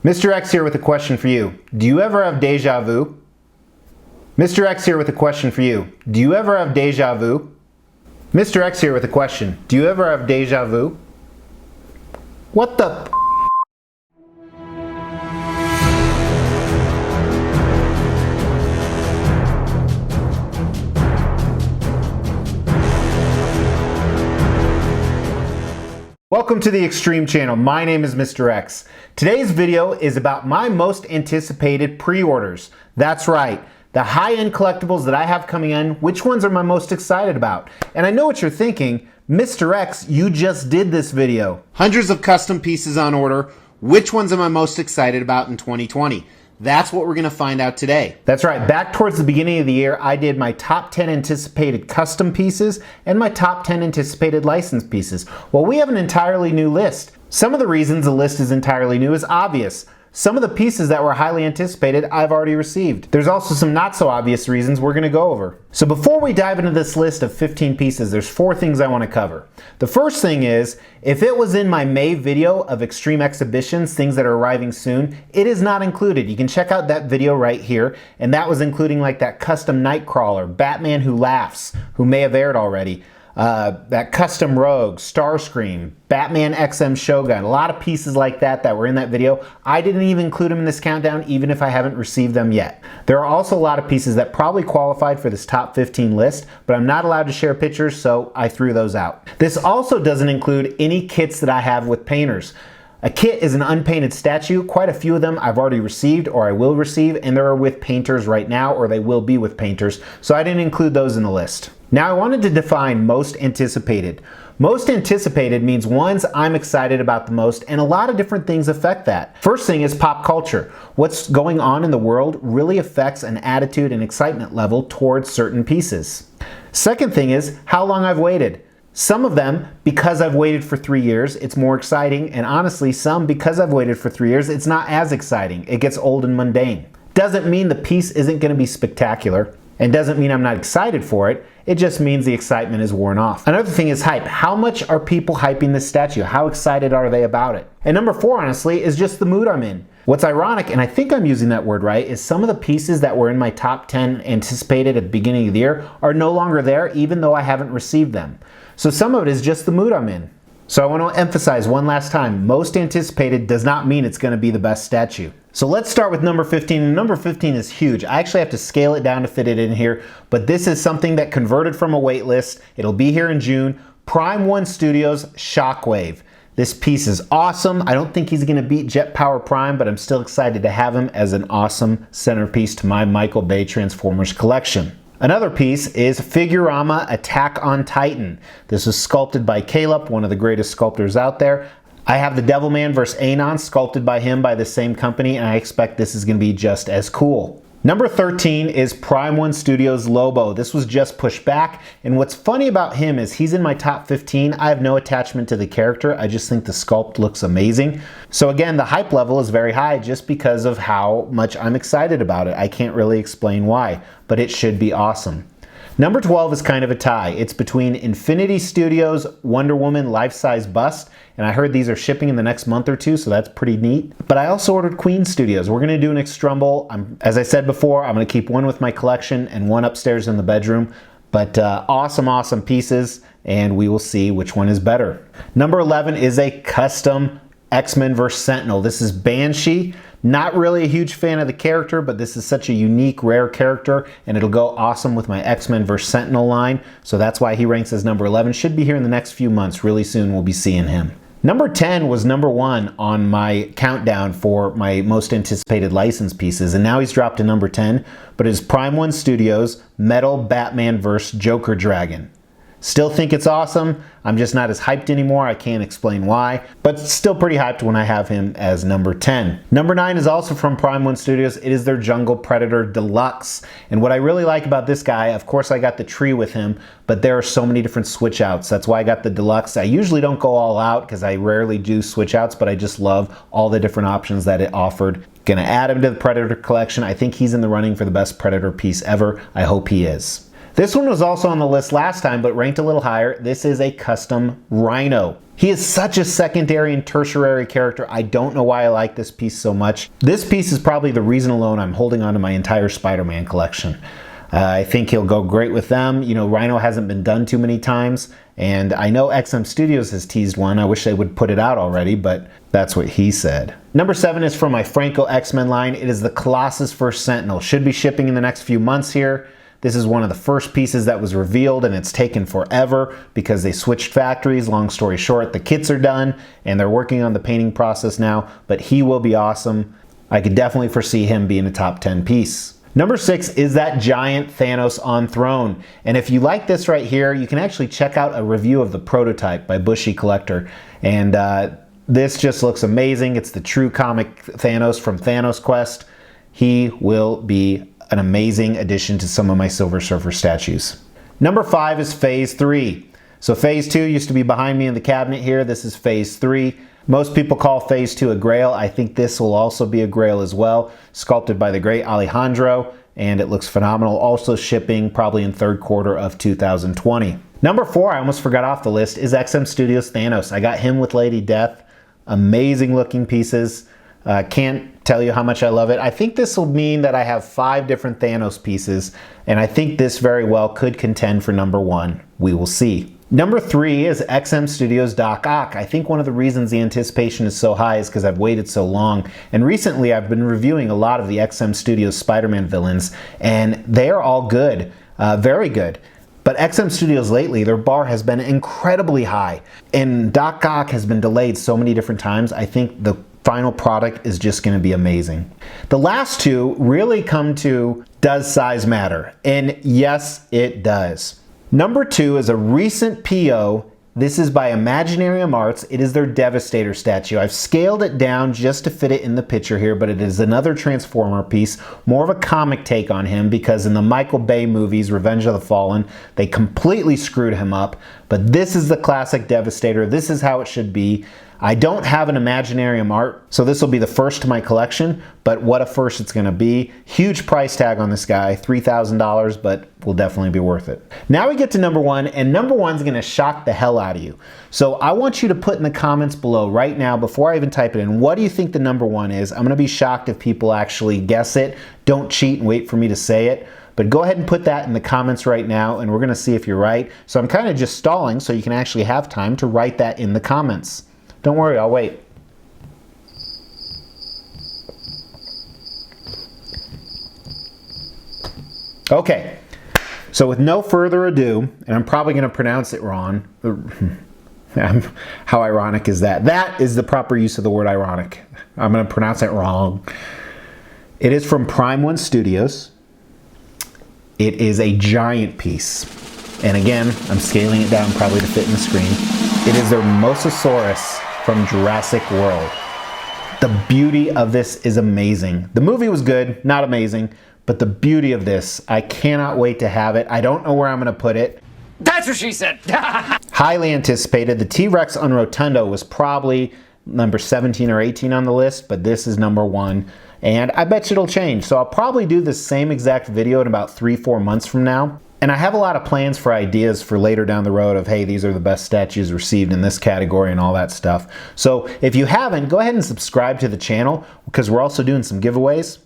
Mr. X here with a question for you. Do you ever have deja vu? Mr. X here with a question for you. Do you ever have deja vu? Mr. X here with a question. Do you ever have deja vu? What the Welcome to the Extreme Channel. My name is Mr. X. Today's video is about my most anticipated pre-orders. That's right, the high-end collectibles that I have coming in, which ones are my most excited about? And I know what you're thinking, Mr. X, you just did this video. Hundreds of custom pieces on order. Which ones am I most excited about in 2020? That's what we're going to find out today. That's right, back towards the beginning of the year, I did my top 10 anticipated custom pieces and my top 10 anticipated licensed pieces. Well, we have an entirely new list. Some of the reasons the list is entirely new is obvious. Some of the pieces that were highly anticipated, I've already received. There's also some not so obvious reasons we're going to go over. So before we dive into this list of 15 pieces, there's 4 things I want to cover. The first thing is, if it was in my May video of Extreme Exhibitions, things that are arriving soon, it is not included. You can check out that video right here, and that was including like that custom Nightcrawler, Batman Who Laughs, who may have aired already. That custom Rogue, Starscream, Batman XM Shogun, a lot of pieces like that were in that video. I didn't even include them in this countdown, even if I haven't received them yet. There are also a lot of pieces that probably qualified for this top 15 list, but I'm not allowed to share pictures, so I threw those out. This also doesn't include any kits that I have with painters. A kit is an unpainted statue. Quite a few of them I've already received or I will receive, and they're with painters right now, or they will be with painters, so I didn't include those in the list. Now I wanted to define most anticipated. Most anticipated means ones I'm excited about the most, and a lot of different things affect that. First thing is pop culture. What's going on in the world really affects an attitude and excitement level towards certain pieces. Second thing is how long I've waited. Some of them, because I've waited for 3 years, it's more exciting, and honestly, some, because I've waited for 3 years, it's not as exciting. It gets old and mundane. Doesn't mean the piece isn't going to be spectacular, and doesn't mean I'm not excited for it. It just means the excitement is worn off. Another thing is hype. How much are people hyping this statue? How excited are they about it? And number 4, honestly, is just the mood I'm in. What's ironic, and I think I'm using that word right, is some of the pieces that were in my top 10 anticipated at the beginning of the year are no longer there, even though I haven't received them. So some of it is just the mood I'm in. So I want to emphasize one last time, most anticipated does not mean it's going to be the best statue. So let's start with number 15, and number 15 is huge. I actually have to scale it down to fit it in here, but this is something that converted from a wait list. It'll be here in June. Prime One Studios Shockwave. This piece is awesome. I don't think he's going to beat Jet Power Prime, but I'm still excited to have him as an awesome centerpiece to my Michael Bay Transformers collection. Another piece is Figurama Attack on Titan. This was sculpted by Caleb, one of the greatest sculptors out there. I have the Devilman vs. Anon sculpted by him by the same company, and I expect this is going to be just as cool. Number 13 is Prime One Studios Lobo. This was just pushed back, and what's funny about him is he's in my top 15. I have no attachment to the character. I just think the sculpt looks amazing. So again, the hype level is very high just because of how much I'm excited about it. I can't really explain why, but it should be awesome. Number 12 is kind of a tie. It's between Infinity Studios Wonder Woman life-size bust, and I heard these are shipping in the next month or two, so that's pretty neat. But I also ordered Queen Studios. We're going to do an Extrumble. As I said before, I'm going to keep one with my collection and one upstairs in the bedroom. But awesome pieces, and we will see which one is better. Number 11 is a custom X-Men vs. Sentinel. This is Banshee. Not really a huge fan of the character, but this is such a unique, rare character, and it'll go awesome with my X-Men vs. Sentinel line, so that's why he ranks as number 11. Should be here in the next few months. Really soon we'll be seeing him. Number 10 was number 1 on my countdown for my most anticipated licensed pieces, and now he's dropped to number 10, but it's Prime One Studios Metal Batman vs. Joker Dragon. Still think it's awesome. I'm just not as hyped anymore. I can't explain why, but still pretty hyped when I have him as number 10. Number 9 is also from Prime One Studios. It is their Jungle Predator Deluxe. And what I really like about this guy, of course I got the tree with him, but there are so many different switch outs. That's why I got the Deluxe. I usually don't go all out because I rarely do switch outs, but I just love all the different options that it offered. Gonna add him to the Predator collection. I think he's in the running for the best Predator piece ever. I hope he is. This one was also on the list last time, but ranked a little higher. This is a custom Rhino. He is such a secondary and tertiary character. I don't know why I like this piece so much. This piece is probably the reason alone I'm holding on to my entire Spider-Man collection. I think he'll go great with them. You know, Rhino hasn't been done too many times, and I know XM Studios has teased one. I wish they would put it out already, but that's what he said. Number 7 is from my Franco X-Men line. It is the Colossus vs. Sentinel. Should be shipping in the next few months here. This is one of the first pieces that was revealed, and it's taken forever because they switched factories. Long story short, the kits are done, and they're working on the painting process now, but he will be awesome. I could definitely foresee him being a top 10 piece. Number 6 is that giant Thanos on throne. And if you like this right here, you can actually check out a review of the prototype by Bushy Collector. And this just looks amazing. It's the true comic Thanos from Thanos Quest. He will be an amazing addition to some of my Silver Surfer statues. Number 5 is Phase 3. So Phase 2 used to be behind me in the cabinet here. This is Phase 3. Most people call Phase 2 a grail. I think this will also be a grail as well. Sculpted by the great Alejandro, and it looks phenomenal. Also shipping probably in third quarter of 2020. Number 4, I almost forgot off the list, is XM Studios Thanos. I got him with Lady Death. Amazing looking pieces. Can't tell you how much I love it. I think this will mean that I have 5 different Thanos pieces, and I think this very well could contend for number 1. We will see. Number 3 is XM Studios Doc Ock. I think one of the reasons the anticipation is so high is because I've waited so long. And recently I've been reviewing a lot of the XM Studios Spider-Man villains, and they are all good, very good. But XM Studios lately, their bar has been incredibly high. And Doc Ock has been delayed so many different times. I think the final product is just going to be amazing. The last 2 really come to, does size matter? And yes, it does. Number 2 is a recent PO. This is by Imaginarium Arts. It is their Devastator statue. I've scaled it down just to fit it in the picture here, but it is another Transformer piece, more of a comic take on him because in the Michael Bay movies, Revenge of the Fallen, they completely screwed him up. But this is the classic Devastator. This is how it should be. I don't have an Imaginarium art, so this will be the first to my collection, but what a first it's going to be. Huge price tag on this guy, $3,000, but will definitely be worth it. Now we get to number 1, and number 1 is going to shock the hell out of you. So I want you to put in the comments below right now, before I even type it in, what do you think the number 1 is? I'm going to be shocked if people actually guess it. Don't cheat and wait for me to say it. But go ahead and put that in the comments right now, and we're going to see if you're right. So I'm kind of just stalling so you can actually have time to write that in the comments. Don't worry, I'll wait. Okay, so with no further ado, and I'm probably going to pronounce it wrong. How ironic is that? That is the proper use of the word ironic. I'm going to pronounce it wrong. It is from Prime One Studios. It is a giant piece. And again, I'm scaling it down probably to fit in the screen. It is their Mosasaurus from Jurassic World. The beauty of this is amazing. The movie was good, not amazing, but the beauty of this, I cannot wait to have it. I don't know where I'm going to put it. That's what she said. Highly anticipated. The T-Rex Unrotundo was probably number 17 or 18 on the list, but this is number 1. And I bet you it'll change. So I'll probably do the same exact video in about 3-4 months from now. And I have a lot of plans for ideas for later down the road of, hey, these are the best statues received in this category and all that stuff. So if you haven't, go ahead and subscribe to the channel because we're also doing some giveaways.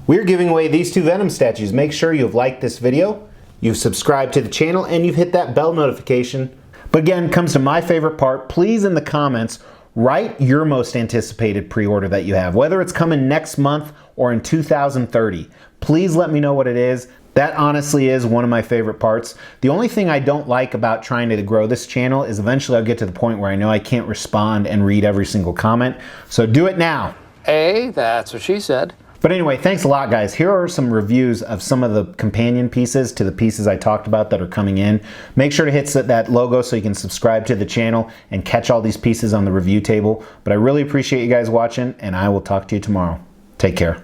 We're giving away these 2 Venom statues. Make sure you've liked this video, you've subscribed to the channel, and you've hit that bell notification. But again, comes to my favorite part. Please in the comments, write your most anticipated pre-order that you have, whether it's coming next month or in 2030. Please let me know what it is. That honestly is one of my favorite parts. The only thing I don't like about trying to grow this channel is eventually I'll get to the point where I know I can't respond and read every single comment. So do it now. Hey, that's what she said. But anyway, thanks a lot, guys. Here are some reviews of some of the companion pieces to the pieces I talked about that are coming in. Make sure to hit that logo so you can subscribe to the channel and catch all these pieces on the review table. But I really appreciate you guys watching, and I will talk to you tomorrow. Take care.